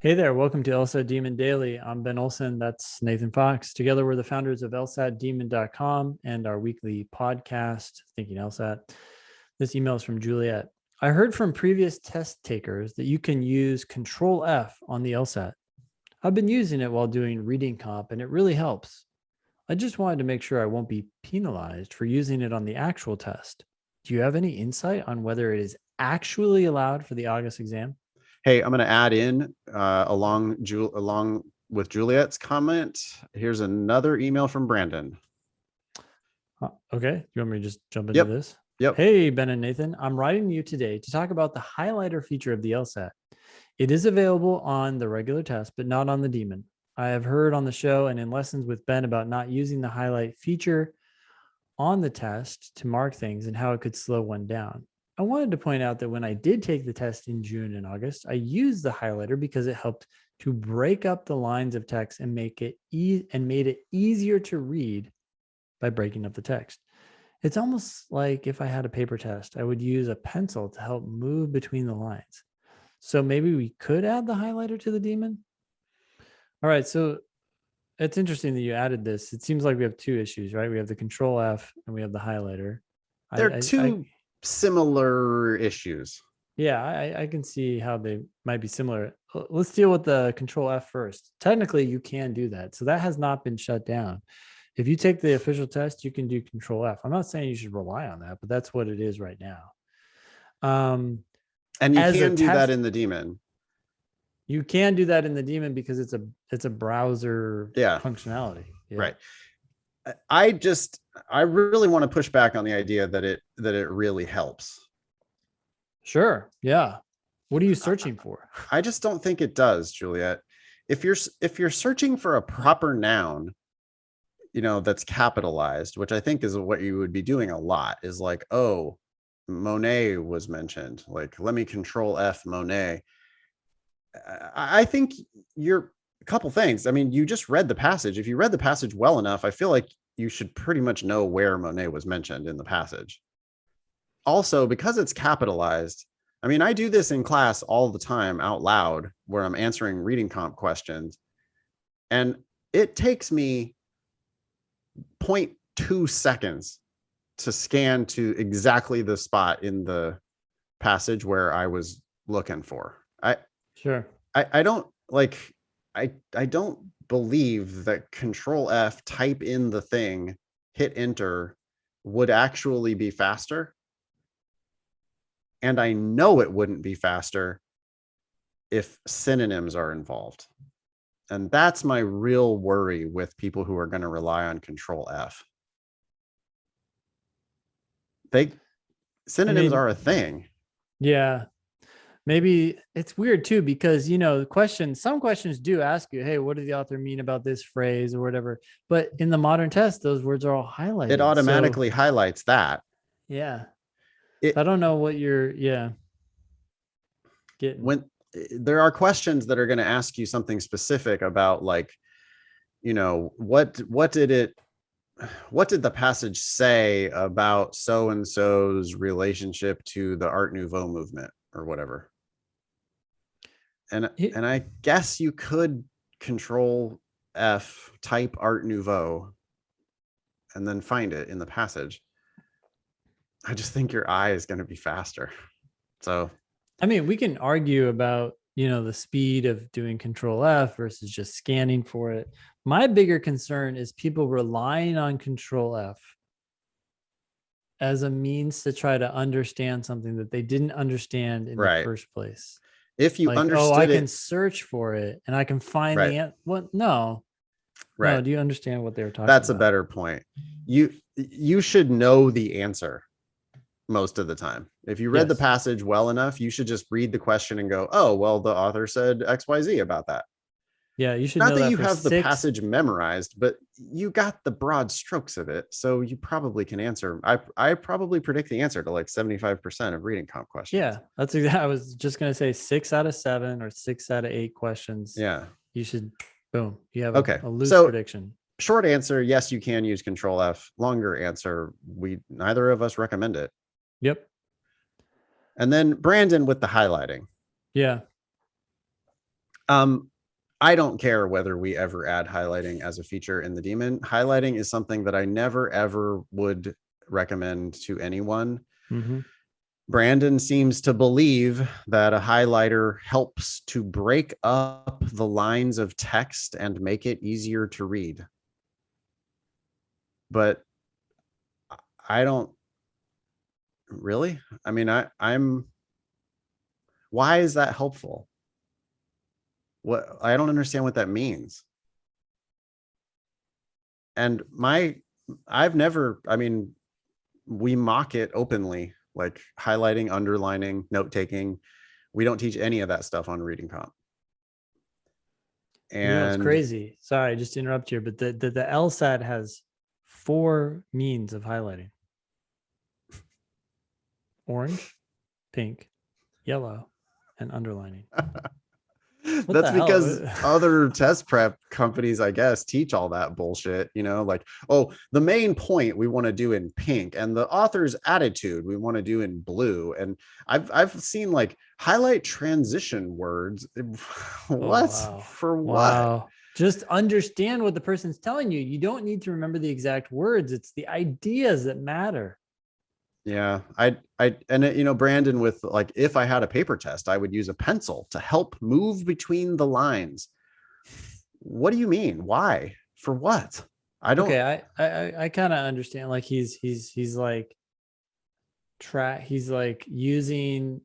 Hey there, welcome to LSAT Demon Daily. I'm Ben Olson. That's Nathan Fox. Together, we're the founders of LSATdemon.com and our weekly podcast, Thinking LSAT. This email is from Juliet. I heard from previous test takers that you can use Control F on the LSAT. I've been using it while doing reading comp, and it really helps. I just wanted to make sure I won't be penalized for using it on the actual test. Do you have any insight on whether it is actually allowed for the August exam? Hey, I'm going to add in along with Juliet's comment. Here's another email from Brandon. Okay. You want me to just jump into this? Yep. Hey, Ben and Nathan. I'm writing you today to talk about the highlighter feature of the LSAT. It is available on the regular test, but not on the Demon. I have heard on the show and in lessons with Ben about not using the highlight feature on the test to mark things and how it could slow one down. I wanted to point out that when I did take the test in June and August, I used the highlighter because it helped to break up the lines of text and made it easier to read by breaking up the text. It's almost like if I had a paper test, I would use a pencil to help move between the lines. So maybe we could add the highlighter to the Demon. All right, so it's interesting that you added this. It seems like we have two issues, right? We have the Control F and we have the highlighter. They're two similar issues. Yeah, I can see how they might be similar. Let's deal with the Control F first. Technically, you can do that. So that has not been shut down. If you take the official test, you can do Control F. I'm not saying you should rely on that, but that's what it is right now. And you can do that in the Demon. You can do that in the Demon because it's a browser functionality. Yeah. Right. I really want to push back on the idea that it really helps. Sure. Yeah. What are you searching for? I just don't think it does, Juliet. If you're searching for a proper noun, that's capitalized, which I think is what you would be doing a lot, is like, oh, Monet was mentioned. Like, let me Control F Monet. I think you're a couple things. I mean, you just read the passage. If you read the passage well enough, I feel like you should pretty much know where Monet was mentioned in the passage. Also, because it's capitalized, I mean, I do this in class all the time out loud where I'm answering reading comp questions, and it takes me 0.2 seconds to scan to exactly the spot in the passage where I was looking for. I don't believe that Control F, type in the thing, hit enter would actually be faster. And I know it wouldn't be faster if synonyms are involved. And that's my real worry with people who are going to rely on Control F. Synonyms are a thing. Yeah. Maybe it's weird too, because, some questions do ask you, hey, what did the author mean about this phrase or whatever? But in the modern test, those words are all highlighted. It automatically highlights that. Yeah. I don't know what you're, getting. When there are questions that are going to ask you something specific about, like, what did the passage say about so-and-so's relationship to the Art Nouveau movement or whatever? And I guess you could Control F, type Art Nouveau, and then find it in the passage. I just think your eye is going to be faster. So, I mean, we can argue about, the speed of doing Control F versus just scanning for it. My bigger concern is people relying on Control F as a means to try to understand something that they didn't understand in the first place. If you understood I can search for it and I can find the answer. What? No. Right. No, do you understand what they were talking about? That's a better point. You should know the answer most of the time. If you read the passage well enough, you should just read the question and go, oh, well, the author said XYZ about that. Yeah, you should not know that you have the passage memorized, but you got the broad strokes of it. So you probably can answer. I probably predict the answer to like 75% of reading comp questions. Yeah, that's exactly. I was just going to say 6 out of 7 or 6 out of 8 questions. Yeah. You should, boom. You have a loose prediction. Short answer, yes, you can use Control F. Longer answer, neither of us recommend it. Yep. And then Brandon with the highlighting. Yeah. I don't care whether we ever add highlighting as a feature in the daemon. Highlighting is something that I never, ever would recommend to anyone. Mm-hmm. Brandon seems to believe that a highlighter helps to break up the lines of text and make it easier to read. But I don't really. I mean, why is that helpful? What, I don't understand what that means. And I've never, I mean, we mock it openly, like highlighting, underlining, note taking. We don't teach any of that stuff on reading comp. You know, it's And crazy. Sorry, just to interrupt here, but the LSAT has 4 means of highlighting: orange, pink, yellow, and underlining. What that's the hell? because other test prep companies, I guess, teach all that bullshit, like, oh, the main point we want to do in pink and the author's attitude we want to do in blue. And I've seen like highlight transition words. Oh, What? wow. For what? Wow. Just understand what the person's telling you. You don't need to remember the exact words. It's the ideas that matter. Yeah, Brandon, with like, if I had a paper test, I would use a pencil to help move between the lines. What do you mean? Why? For what? I don't. Okay, I kind of understand. Like he's like he's like using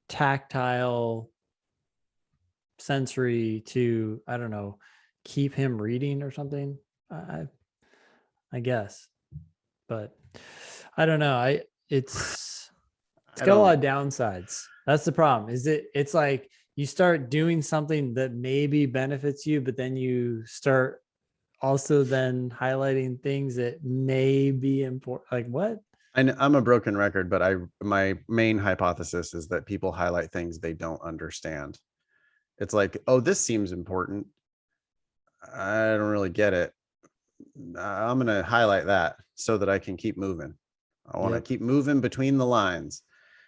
tactile sensory to, I don't know, keep him reading or something. I I guess, but I don't know. It's I got a lot don't. of downsides. That's the problem. It's like you start doing something that maybe benefits you, but then you start also then highlighting things that may be important. Like what? I'm a broken record, but my main hypothesis is that people highlight things they don't understand. It's like, oh, this seems important. I don't really get it. I'm going to highlight that so that I can keep moving. I want to Yep. keep moving between the lines.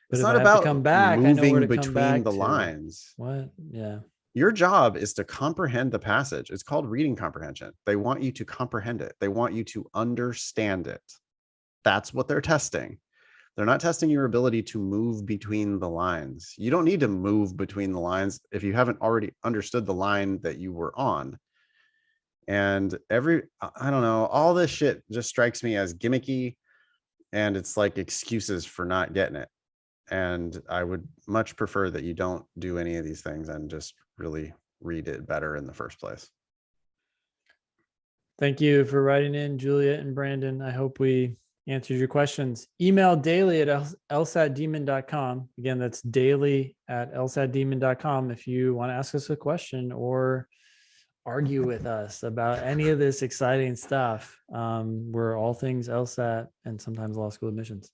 But It's if not I have to about come back, I know where moving to come between back the to. lines. What? Yeah. Your job is to comprehend the passage. It's called reading comprehension. They want you to comprehend it. They want you to understand it. That's what they're testing. They're not testing your ability to move between the lines. You don't need to move between the lines if you haven't already understood the line that you were on. And I don't know, all this shit just strikes me as gimmicky, and it's like excuses for not getting it. And I would much prefer that you don't do any of these things and just really read it better in the first place. Thank you for writing in, Juliet and Brandon. I hope we answered your questions. Email daily at lsatdemon.com. Again, that's daily at lsatdemon.com if you want to ask us a question or argue with us about any of this exciting stuff. We're all things LSAT and sometimes law school admissions.